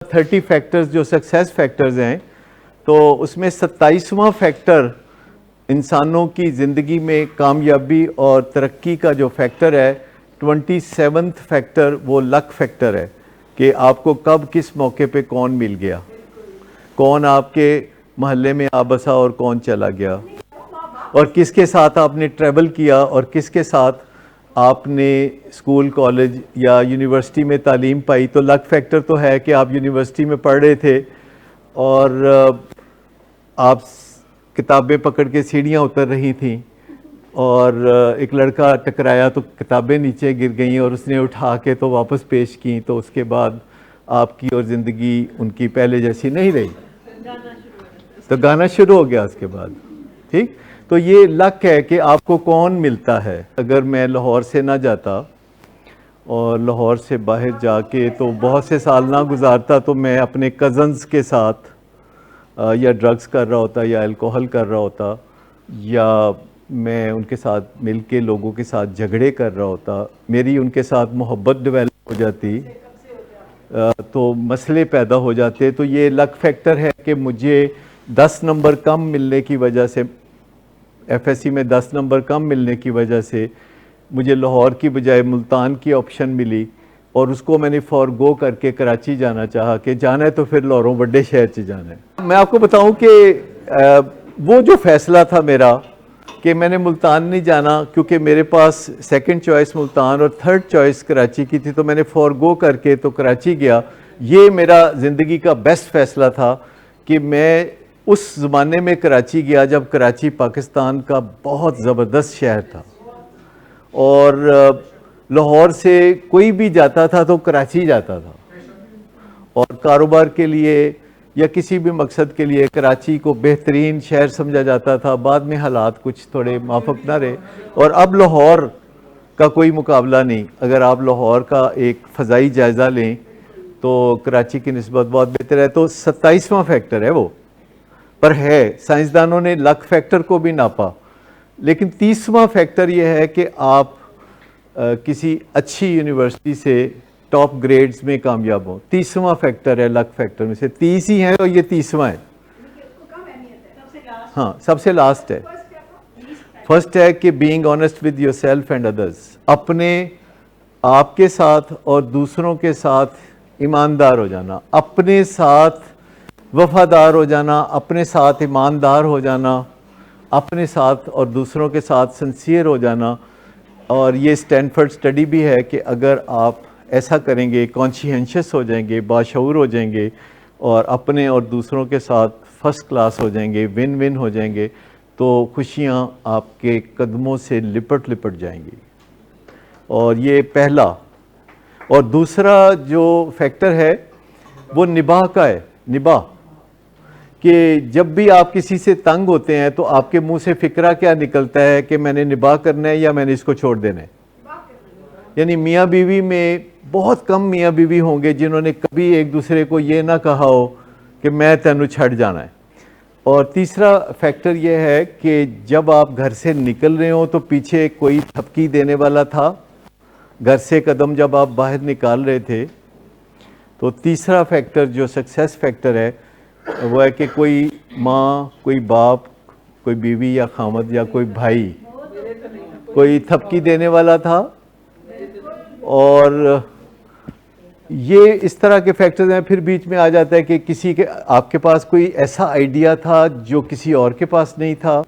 30 factors जो success factors हैं, तो उसमें 27वां फैक्टर इंसानों की ज़िंदगी में कामयाबी और तरक्की का जो फैक्टर है, 27th फैक्टर वो लक फैक्टर है कि आपको कब किस मौके पे कौन मिल गया, कौन आपके मोहल्ले में आ बसा और कौन चला गया, और किसके साथ आपने ट्रैवल किया और किसके साथ आपने स्कूल कॉलेज या यूनिवर्सिटी में तालीम पाई। तो लक फैक्टर तो है कि आप यूनिवर्सिटी में पढ़ रहे थे और आप किताबें पकड़ के सीढ़ियाँ उतर रही थी और एक लड़का टकराया तो किताबें नीचे गिर गई और उसने उठा के तो वापस पेश की, तो उसके बाद आपकी और ज़िंदगी उनकी पहले जैसी नहीं रही, तो गाना शुरू हो गया उसके बाद। ठीक, तो ये लक है कि आपको कौन मिलता है। अगर मैं लाहौर से ना जाता और लाहौर से बाहर जाके तो बहुत से साल ना गुजारता, तो मैं अपने कज़न्स के साथ या ड्रग्स कर रहा होता या अल्कोहल कर रहा होता, या मैं उनके साथ मिलके लोगों के साथ झगड़े कर रहा होता, मेरी उनके साथ मोहब्बत डेवलप हो जाती, तो मसले पैदा हो जाते। तो ये लक फैक्टर है कि मुझे 10 नंबर कम मिलने की वजह से, एफएससी में 10 नंबर कम मिलने की वजह से मुझे लाहौर की बजाय मुल्तान की ऑप्शन मिली और उसको मैंने फॉरगो करके कराची जाना चाहा कि जाना है तो फिर लाहौरों बड़े शहर से जाना है। मैं आपको बताऊं कि वो जो फ़ैसला था मेरा कि मैंने मुल्तान नहीं जाना, क्योंकि मेरे पास सेकंड चॉइस मुल्तान और थर्ड चॉइस कराची की थी, तो मैंने फॉरगो करके तो कराची गया। ये मेरा ज़िंदगी का बेस्ट फ़ैसला था कि मैं उस ज़माने में कराची गया जब कराची पाकिस्तान का बहुत ज़बरदस्त शहर था और लाहौर से कोई भी जाता था तो कराची जाता था, और कारोबार के लिए या किसी भी मकसद के लिए कराची को बेहतरीन शहर समझा जाता था। बाद में हालात कुछ थोड़े माफक ना रहे, और अब लाहौर का कोई मुकाबला नहीं। अगर आप लाहौर का एक फ़ज़ाई जायज़ा लें तो कराची की निस्बत बहुत बेहतर है। तो 27वां फैक्टर है वो, पर है साइंसदानों ने लक फैक्टर को भी नापा। लेकिन 30वां फैक्टर ये है कि आप किसी अच्छी यूनिवर्सिटी से टॉप ग्रेड्स में कामयाब हो। 30वां फैक्टर है लक फैक्टर में से, 30 ही है और ये 30वां है। हाँ, सबसे लास्ट है। फर्स्ट है कि being honest with your self and others, अपने आपके साथ और दूसरों के साथ ईमानदार हो जाना, अपने साथ वफादार हो जाना, अपने साथ ईमानदार हो जाना, अपने साथ और दूसरों के साथ सिंसियर हो जाना। और ये स्टैनफोर्ड स्टडी भी है कि अगर आप ऐसा करेंगे, कॉन्शियस हो जाएंगे, बाशऊर हो जाएंगे और अपने और दूसरों के साथ फर्स्ट क्लास हो जाएंगे, विन विन हो जाएंगे, तो खुशियाँ आपके कदमों से लिपट लिपट जाएंगी। और ये पहला। और दूसरा जो फैक्टर है वो निबाह का है। निबाह कि जब भी आप किसी से तंग होते हैं तो आपके मुंह से फिक्रा क्या निकलता है कि मैंने निबाह करना है या मैंने इसको छोड़ देना है। यानी मियाँ बीवी में बहुत कम मियाँ बीवी होंगे जिन्होंने कभी एक दूसरे को ये ना कहा हो कि मैं तेनू छड़ जाना है। और तीसरा फैक्टर ये है कि जब आप घर से निकल रहे हो तो पीछे कोई थपकी देने वाला था, घर से कदम जब आप बाहर निकाल रहे थे। तो तीसरा फैक्टर जो सक्सेस फैक्टर है वो है कि कोई माँ, कोई बाप, कोई बीवी या खामद या कोई भाई कोई थपकी देने वाला था। और ये इस तरह के फैक्टर्स हैं। फिर बीच में आ जाता है कि किसी के आपके पास कोई ऐसा आइडिया था जो किसी और के पास नहीं था।